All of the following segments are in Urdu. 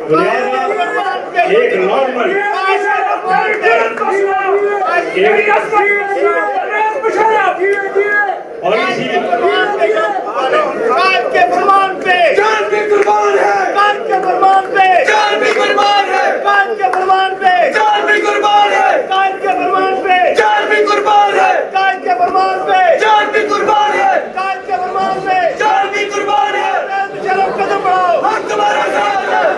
ایک نارمل اور اسی کے فرمان پہ جان بھی قربان ہے، قائد کے فرمان پہ جان بھی قربان ہے، قائد کے فرمان پہ جان بھی قربان ہے، قائد کے فرمان پہ جان بھی قربان ہے، قائد کے فرمان پہ جان بھی قربان ہے، قائد کے فرمان پہ جان بھی قربان ہے۔ شرف قدم بڑھاؤ، ہم تمہارے ساتھ ہیں،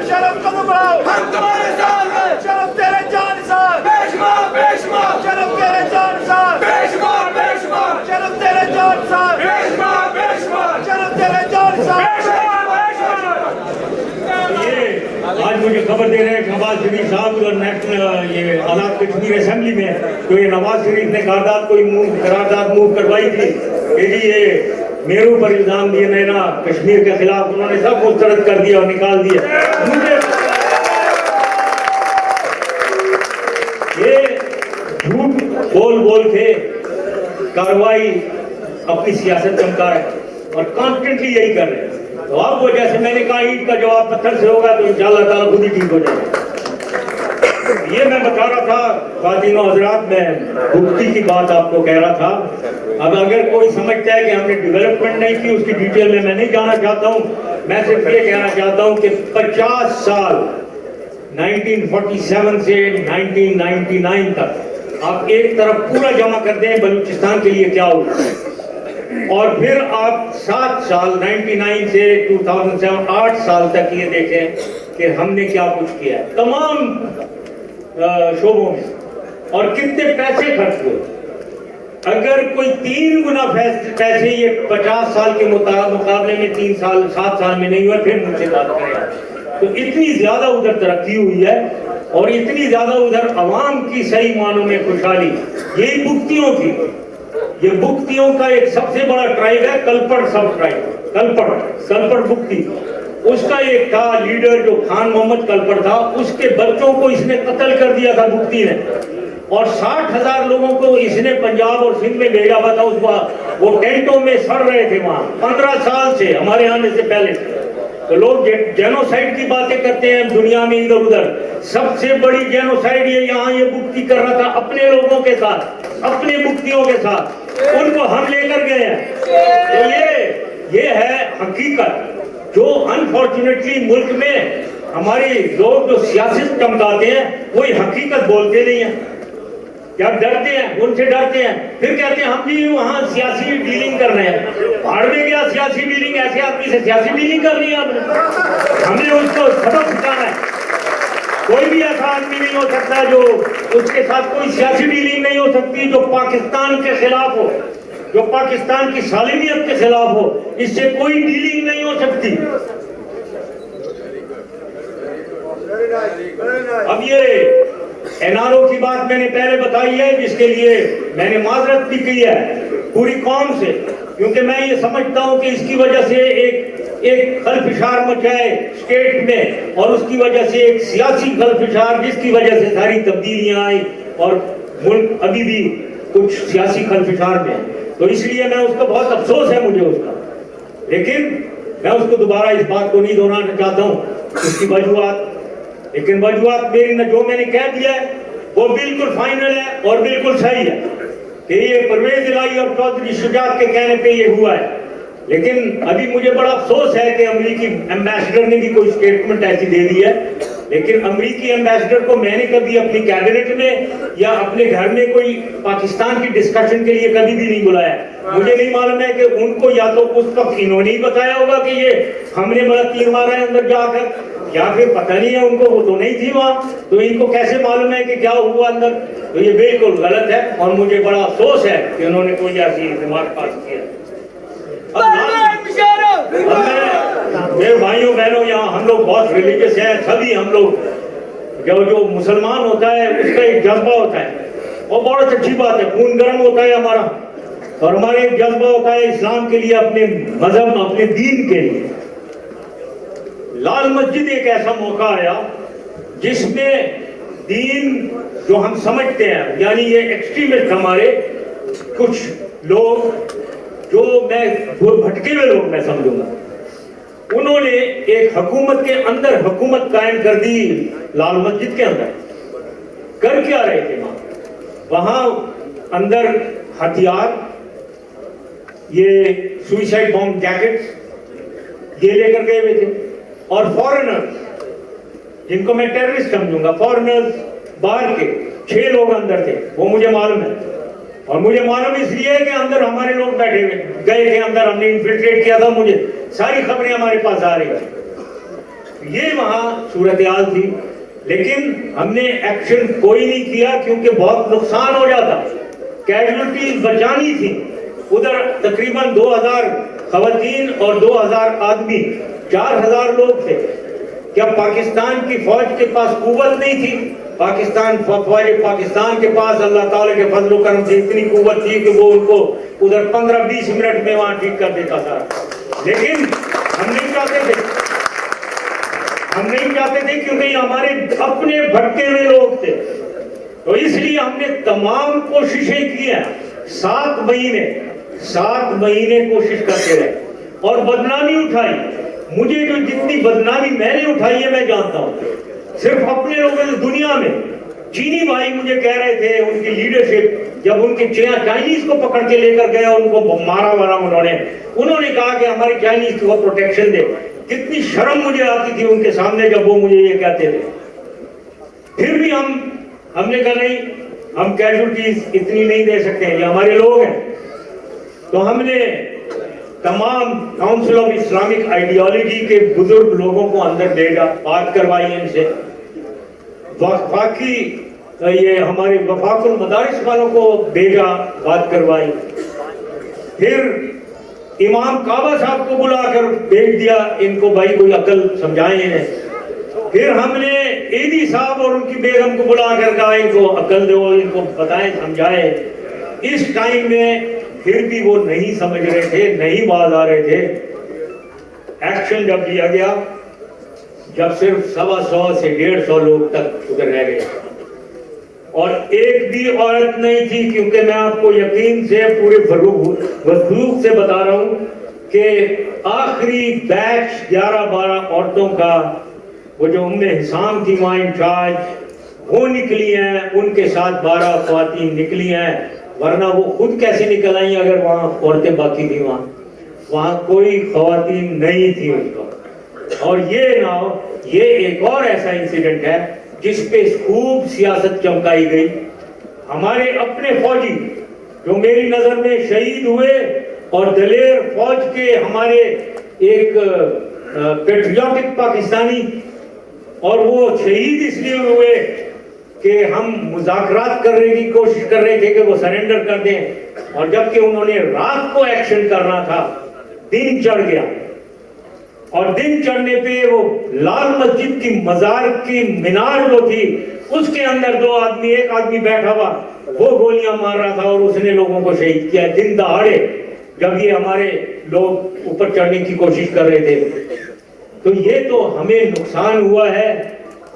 شرف قدم بڑھاؤ، ہم تمہارے ساتھ ہیں، شرف تیرے جان نثار، بے شمار بے شمار، شرف تیرے جان نثار، بے شمار بے شمار، شرف تیرے جان نثار، بے شمار بے شمار، شرف تیرے جان نثار، بے شمار بے شمار۔ یہ آج مجھے خبر دے رہے ہیں کہ نواز شریف صاحب اور نیشنل یہ آزاد کشمیر اسمبلی میں تو یہ نواز شریف نے قرارداد موو کروائی تھی کہ جی یہ میرو پر الزام دیے نینا کشمیر کے خلاف، انہوں نے سب مسترد کر دیا اور نکال دیا۔ یہ جھوٹ بول بول کے کارروائی اپنی سیاست چمکا رہے اور کانسٹنٹلی یہی کر رہے ہیں۔ تو اب وہ جیسے میں نے کہا اینٹ کا جواب پتھر سے ہوگا تو انشاءاللہ تعالیٰ خود ہی ٹھیک ہو جائے گا۔ یہ میں بتا رہا تھا خواتین و حضرات، میں بھگتی کی بات آپ کو کہہ رہا تھا۔ اب اگر کوئی سمجھتا ہے کہ ہم نے ڈیولپمنٹ نہیں کی، اس کی ڈیٹیل میں نہیں جانا چاہتا ہوں، میں صرف یہ کہنا چاہتا ہوں کہ 50 سال 1947 سے 1999 تک آپ ایک طرف پورا جمع کر دیں بلوچستان کے لیے کیا ہوگا، اور پھر آپ 7 سال 99 سے 2007 8 سال تک یہ دیکھیں کہ ہم نے کیا کچھ کیا ہے تمام شعبوں میں اور کتنے پیسے خرچ ہوئے۔ اگر کوئی 3 گنا پیسے یہ 50 سال کے مقابلے میں 7 سال میں نہیں ہوا، پھر مجھ سے بات کریں۔ تو اتنی زیادہ ادھر ترقی ہوئی ہے اور اتنی زیادہ ادھر عوام کی صحیح معنوں میں خوشحالی، یہی بگتیوں کی، یہ بگتیوں کا ایک سب سے بڑا ٹرائب ہے کلپڑ سب ٹرائب، کلپڑ بگتی، اس کا ایک تھا لیڈر جو خان محمد کلپڑ تھا، اس کے بچوں کو اس نے قتل کر دیا تھا بگتی نے، اور 60,000 لوگوں کو اس نے پنجاب اور سندھ میں بھیجا ہوا تھا۔ اس وقت وہ ٹینٹوں میں سڑ رہے تھے وہاں 15 سال سے ہمارے آنے سے پہلے۔ تو لوگ جینوسائیڈ کی باتیں کرتے ہیں دنیا میں ادھر ادھر، سب سے بڑی جینوسائیڈ یہاں یہ بگتی کر رہا تھا اپنے لوگوں کے ساتھ، اپنے بگتیوں کے ساتھ، ان کو ہم لے کر گئے ہیں۔ تو یہ ہے حقیقت جو انفارچونیٹلی ملک میں ہمارے لوگ جو سیاست چمکاتے ہیں وہی حقیقت بولتے نہیں ہیں، یا ڈرتے ہیں، ان سے ڈرتے ہیں، پھر کہتے ہیں ہم بھی وہاں سیاسی ڈیلنگ کر رہے ہیں۔ پہاڑ میں گیا سیاسی ڈیلنگ، ایسے آدمی سے سیاسی ڈیلنگ کرنی ہے ہم نے اس کو سبق سکھانا ہے۔ کوئی بھی ایسا آدمی نہیں ہو سکتا جو اس کے ساتھ کوئی سیاسی ڈیلنگ نہیں ہو سکتی جو پاکستان کے خلاف ہو، جو پاکستان کی سالمیت کے خلاف ہو، اس سے کوئی ڈیلنگ نہیں ہو سکتی۔ اب یہ NRO کی بات میں نے پہلے بتائی ہے، جس کے لیے میں نے معذرت بھی کی ہے پوری قوم سے، کیونکہ میں یہ سمجھتا ہوں کہ اس کی وجہ سے ایک خلفشار مچا ہے اسٹیٹ میں، اور اس کی وجہ سے ایک سیاسی خلفشار جس کی وجہ سے ساری تبدیلیاں آئیں اور ملک ابھی بھی کچھ سیاسی خلفشار میں ہے۔ تو اس لیے میں اس کو بہت افسوس ہے مجھے اس کا، لیکن میں اس کو دوبارہ اس بات کو نہیں دہرانا چاہتا ہوں اس کی وجوہات، لیکن وجوہات میری جو میں نے کہہ دیا ہے وہ بالکل فائنل ہے اور بالکل صحیح ہے کہ یہ پرویز الہی اور چودھری شجاعت کے کہنے پہ یہ ہوا ہے۔ لیکن ابھی مجھے بڑا افسوس ہے کہ امریکی ایمبیسڈر نے بھی کوئی سٹیٹمنٹ ایسی دے دی ہے، لیکن امریکی ایمبیسڈر کو میں نے کبھی اپنی کیبنٹ میں یا اپنے گھر میں کوئی پاکستان کی ڈسکشن کے لیے کبھی بھی نہیں بلایا۔ مجھے نہیں معلوم ہے کہ ان کو یا تو اس وقت انہوں نے ہی بتایا ہوگا کہ یہ ہم نے بڑا تیر مارا ہے اندر جا کر، یا پھر پتہ نہیں ہے ان کو، وہ تو نہیں تھی وہاں، تو ان کو کیسے معلوم ہے کہ کیا ہوا اندر؟ تو یہ بالکل غلط ہے اور مجھے بڑا افسوس ہے کہ انہوں نے کوئی ایسی دماغ پاس کیا۔ میرے بھائیوں بہنوں، یہاں ہم لوگ بہت ریلیجس ہیں، سبھی ہم لوگ جو مسلمان ہوتا ہے اس کا ایک جذبہ ہوتا ہے، اور بہت اچھی بات ہے، خون گرم ہوتا ہے ہمارا، اور ہمارا ایک جذبہ ہوتا ہے اسلام کے لیے، اپنے مذہب، اپنے دین کے لیے۔ لال مسجد ایک ایسا موقع آیا جس میں دین جو ہم سمجھتے ہیں، یعنی یہ ایکسٹریمسٹ ہمارے کچھ لوگ جو میں بھٹکے ہوئے لوگ میں سمجھوں گا، انہوں نے ایک حکومت کے اندر حکومت قائم کر دی لال مسجد کے اندر. کر کیا رہے تھے وہاں اندر؟ ہتھیار، یہ سوئسائڈ بام جیکٹس یہ لے کر گئے ہوئے تھے. اور فورنرز جن کو میں ٹیررسٹ سمجھوں گا، فورنرز باہر کے 6 لوگ اندر تھے، وہ مجھے معلوم ہے. اور مجھے معلوم اس لیے ہے کہ اندر ہمارے لوگ بیٹھے ہوئے گئے تھے، اندر ہم نے انفلٹریٹ کیا تھا، مجھے ساری خبریں ہمارے پاس آ رہی تھی. یہ وہاں صورتحال تھی. لیکن ہم نے ایکشن کوئی نہیں کیا کیونکہ بہت نقصان ہو جاتا. کیجولٹیز بچانی تھی. ادھر تقریباً 2000 خواتین اور 2000 آدمی، 4000 لوگ تھے. کیا پاکستان کی فوج کے پاس قوت نہیں تھی؟ پاکستان کے پاس اللہ تعالیٰ کے فضل و کرم سے اتنی قوت تھی کہ وہ ان کو ادھر 15-20 منٹ میں وہاں ٹھیک کر دیتا تھا. لیکن ہم نہیں چاہتے تھے کیونکہ یہ ہمارے اپنے بھٹکے ہوئے لوگ تھے. تو اس لیے ہم نے تمام کوششیں کی ہیں. 7 مہینے کوشش کرتے رہے اور بدنامی اٹھائی. مجھے جو جتنی بدنامی میں نے اٹھائی ہے میں جانتا ہوں. صرف اپنے لوگوں نے دنیا میں. چینی بھائی مجھے کہہ رہے تھے ان کی لیڈرشپ جب ان کے چائنیز کو پکڑ کے لے کر گئے اور ان کو مارا انہوں نے کہا کہ ہماری چائنیز کو پروٹیکشن دے. کتنی شرم مجھے آتی تھی ان کے سامنے جب وہ مجھے یہ کہتے تھے. پھر بھی ہم نے کہا نہیں، ہم کیجولٹیز اتنی نہیں دے سکتے، یہ ہمارے لوگ ہیں. تو ہم نے تمام کاؤنسل آف اسلامک آئیڈیالوجی کے بزرگ لوگوں کو اندر بھیجا، بات کروائی ان سے. یہ ہمارے وفاق المدارس والوں کو بھیجا، بات کروائی. پھر امام کعبہ صاحب کو بلا کر بھیج دیا ان کو، بھائی کوئی عقل سمجھائیں انہیں. پھر ہم نے ایدی صاحب اور ان کی بیگم کو بلا کر کہا ان کو عقل دو، ان کو بتائیں، سمجھائیں. اس ٹائم میں پھر بھی وہ نہیں سمجھ رہے تھے، نہیں باز آ رہے تھے. ایکشن جب لیا گیا، جب صرف 125 سے 150 لوگ تک ادھر رہ گئے اور ایک بھی عورت نہیں تھی، کیونکہ میں آپ کو یقین سے پورے وضوح سے بتا رہا ہوں کہ آخری بیچ 11-12 عورتوں کا، وہ جو حسام تھی وہاں انچارج، وہ نکلی ہیں. ان کے ساتھ 12 خواتین نکلی ہیں، ورنہ وہ خود کیسے نکل آئیں اگر وہاں عورتیں باقی تھیں. وہاں کوئی خواتین نہیں تھی ان کا. اور یہ ایک اور ایسا انسیڈنٹ ہے جس پہ خوب سیاست چمکائی گئی. ہمارے اپنے فوجی جو میری نظر میں شہید ہوئے، اور دلیر فوج کے ہمارے ایک پیٹریوٹک پاکستانی، اور وہ شہید اس لیے ہوئے کہ ہم مذاکرات کرنے کی کوشش کر رہے تھے کہ وہ سرنڈر کر دیں، اور جبکہ انہوں نے رات کو ایکشن کرنا تھا. دن چڑھ گیا، اور دن چڑھنے پہ وہ لال مسجد کی مزار کی مینار جو تھی اس کے اندر ایک آدمی بیٹھا ہوا، وہ گولیاں مار رہا تھا اور اس نے لوگوں کو شہید کیا دن دہاڑے، جب یہ ہمارے لوگ اوپر چڑھنے کی کوشش کر رہے تھے. تو یہ تو ہمیں نقصان ہوا ہے،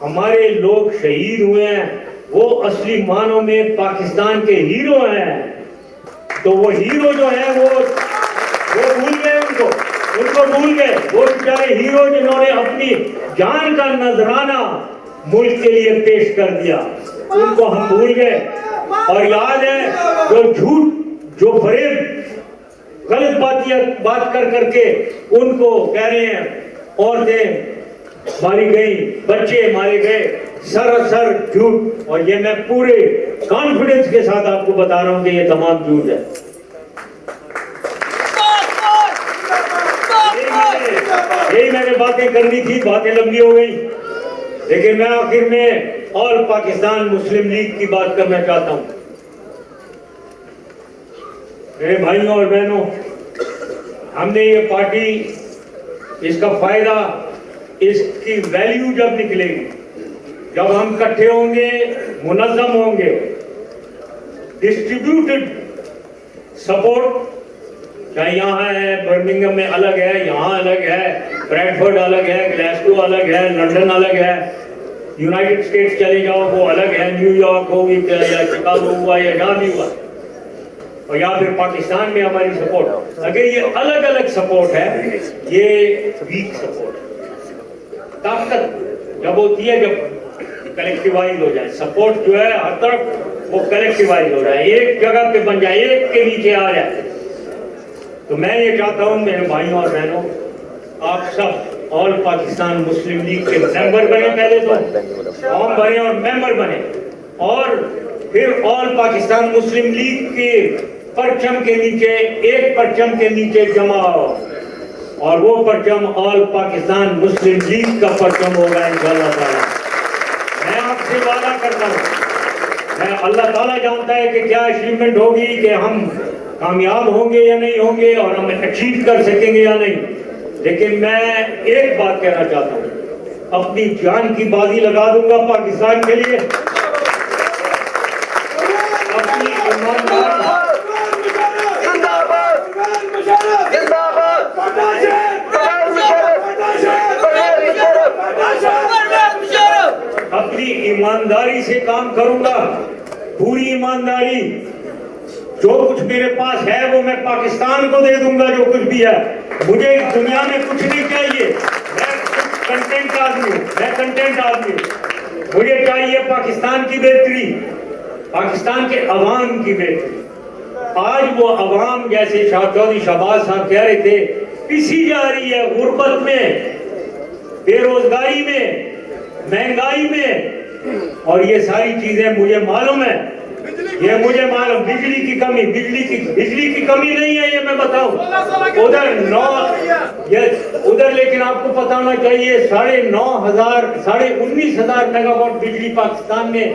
ہمارے لوگ شہید ہوئے ہیں. وہ اصلی معنوں میں پاکستان کے ہیرو ہیں. تو وہ ہیرو جو ہیں وہ بھول گئے، ان کو بھول گئے. وہ بیچارے ہیرو جنہوں نے اپنی جان کا نذرانہ ملک کے لیے پیش کر دیا، ان کو ہم بھول گئے. اور یاد ہے جو جھوٹ، جو فریب، غلط بات کر کے ان کو کہہ رہے ہیں عورتیں ماری گئی، بچے مارے گئے، سراسر جھوٹ. اور یہ میں پورے کانفیڈنس کے ساتھ آپ کو بتا رہا ہوں کہ یہ تمام جھوٹ ہے. یہی میں نے باتیں کرنی تھی، باتیں لمبی ہو گئی، لیکن میں آخر میں آل پاکستان مسلم لیگ کی بات کرنا چاہتا ہوں. میرے بھائیوں اور بہنوں، ہم نے یہ پارٹی، اس کا فائدہ، اس کی ویلیو جب نکلے گی، جب ہم اکٹھے ہوں گے، منظم ہوں گے، ڈسٹریبیوٹڈ سپورٹ، چاہے یہاں ہے، برمنگھم میں الگ ہے، یہاں الگ ہے، بریڈفورڈ الگ ہے، گلاسگو الگ ہے، لندن الگ ہے، یونائٹڈ اسٹیٹس چلے جاؤ وہ الگ ہے، نیو یارک ہو یا شکاگو ہوا یا جہاں بھی ہوا. اور یا پھر پاکستان میں ہماری سپورٹ. اگر یہ الگ الگ سپورٹ ہے یہ ویک سپورٹ. طاقت جب ہوتی ہے جب کلیکٹیوائز ہو جائے. سپورٹ جو ہے ہر طرف وہ کلیکٹیوائز ہو جائے, ایک جگہ پہ بن جائے, ایک کے نیچے آ جائے. تو میں یہ چاہتا ہوں میرے بھائیوں اور بہنوں, آپ سب آل پاکستان مسلم لیگ کے ممبر بنے, پہلے تو فارم بنے اور ممبر بنے, اور پھر آل پاکستان مسلم لیگ کے پرچم کے نیچے, ایک پرچم کے نیچے جمع ہو, اور وہ پرچم آل پاکستان مسلم لیگ کا پرچم ہوگا انشاءاللہ تعالی. میں آپ سے وعدہ کرتا ہوں, میں اللہ تعالیٰ جانتا ہے کہ کیا اچیومنٹ ہوگی, کہ ہم کامیاب ہوں گے یا نہیں ہوں گے, اور ہم اچیو کر سکیں گے یا نہیں. لیکن میں ایک بات کہنا چاہتا ہوں, اپنی جان کی بازی لگا دوں گا پاکستان کے لیے. اپنی اپنی ایمانداری سے کام کروں گا, پوری ایمانداری. جو کچھ میرے پاس ہے وہ میں پاکستان کو دے دوں گا, جو کچھ بھی ہے. مجھے اس دنیا میں کچھ نہیں چاہیے, میں کنٹینٹ آدمی ہوں, میں کنٹینٹ آدمی ہوں. مجھے چاہیے پاکستان کی بہتری, پاکستان کے عوام کی بہتری. آج وہ عوام جیسے شاہ چودھری شہباز صاحب کہہ رہے تھے پسی جا رہی ہے غربت میں, بے روزگاری میں, مہنگائی میں, اور یہ ساری چیزیں مجھے معلوم ہے, یہ مجھے معلوم. بجلی کی کمی, بجلی کی کمی نہیں ہے, یہ میں بتاؤں. ادھر لیکن آپ کو پتہ ہونا چاہیے 19,000 میگا واٹ بجلی پاکستان میں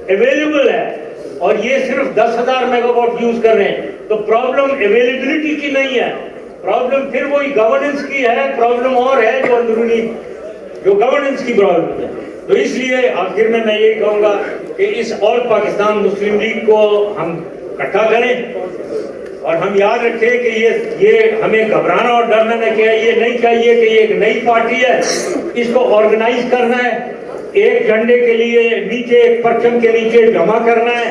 اویلیبل ہے, اور یہ صرف 10,000 میگا واٹ یوز کر رہے ہیں. تو پرابلم اویلیبلٹی کی نہیں ہے, پرابلم پھر وہی گورننس کی ہے. پرابلم اور ہے جو اندرونی, جو گورننس کی پرابلم ہے. تو اس لیے آخر میں یہی کہوں گا کہ اس آل پاکستان مسلم لیگ کو ہم اکٹھا کریں, اور ہم یاد رکھیں کہ یہ ہمیں گھبرانا اور ڈرنا یہ نہیں چاہیے کہ یہ ایک نئی پارٹی ہے. اس کو آرگنائز کرنا ہے, ایک جھنڈے کے لیے نیچے, ایک پرچم کے نیچے جمع کرنا ہے.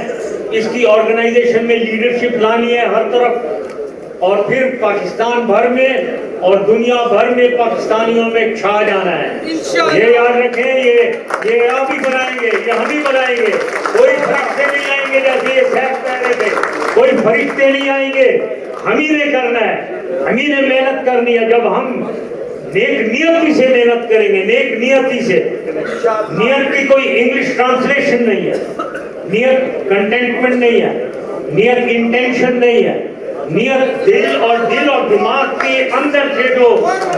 اس کی آرگنائزیشن میں لیڈرشپ لانی ہے ہر طرف, اور پھر پاکستان بھر میں اور دنیا بھر میں پاکستانیوں میں چھا جانا ہے. یہ یاد رکھیں, یہ آپ ہی بنائیں گے, یہ ہم ہی بنائیں گے. کوئی فرشتے نہیں آئیں گے جیسے یہ صاحب کہہ رہے تھے, کوئی فرشتے نہیں آئیں گے. ہم ہی نے کرنا ہے, ہم ہی نے محنت کرنی ہے. جب ہم نیک نیتی سے محنت کریں گے, نیک نیتی سے, نیت کی کوئی انگلش ٹرانسلیشن نہیں ہے, نیت کنٹینٹمنٹ نہیں ہے, نیت انٹینشن نہیں ہے. نیت دل اور دماغ کے اندر سے جو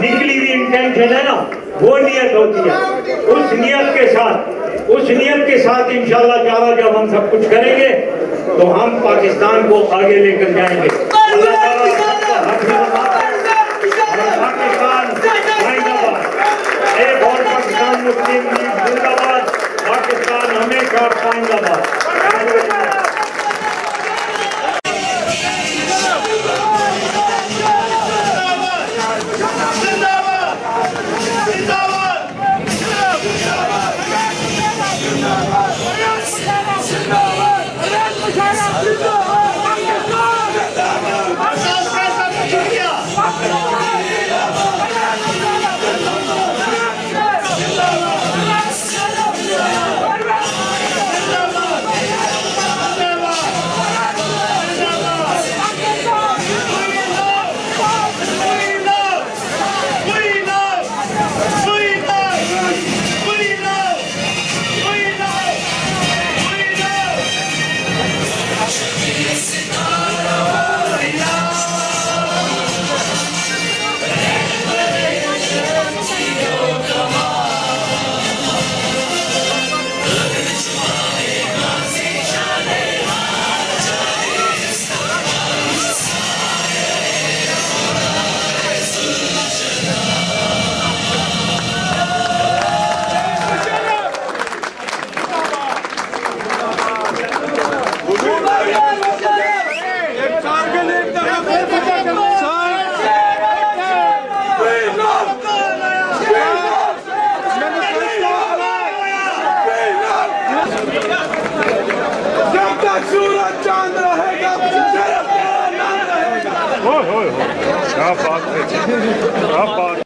نکلی ہوئی انٹینشن ہے نا, وہ نیت ہوتی ہے. اس نیت کے ساتھ انشاءاللہ تعالیٰ جب ہم سب کچھ کریں گے تو ہم پاکستان کو آگے لے کر جائیں گے. اللہ تعالیٰ سب کو حفظ پاکستان زندہ باد, ایک اور پاکستان مسلم لیگ زندہ باد, پاکستان ہمیشہ زندہ باد.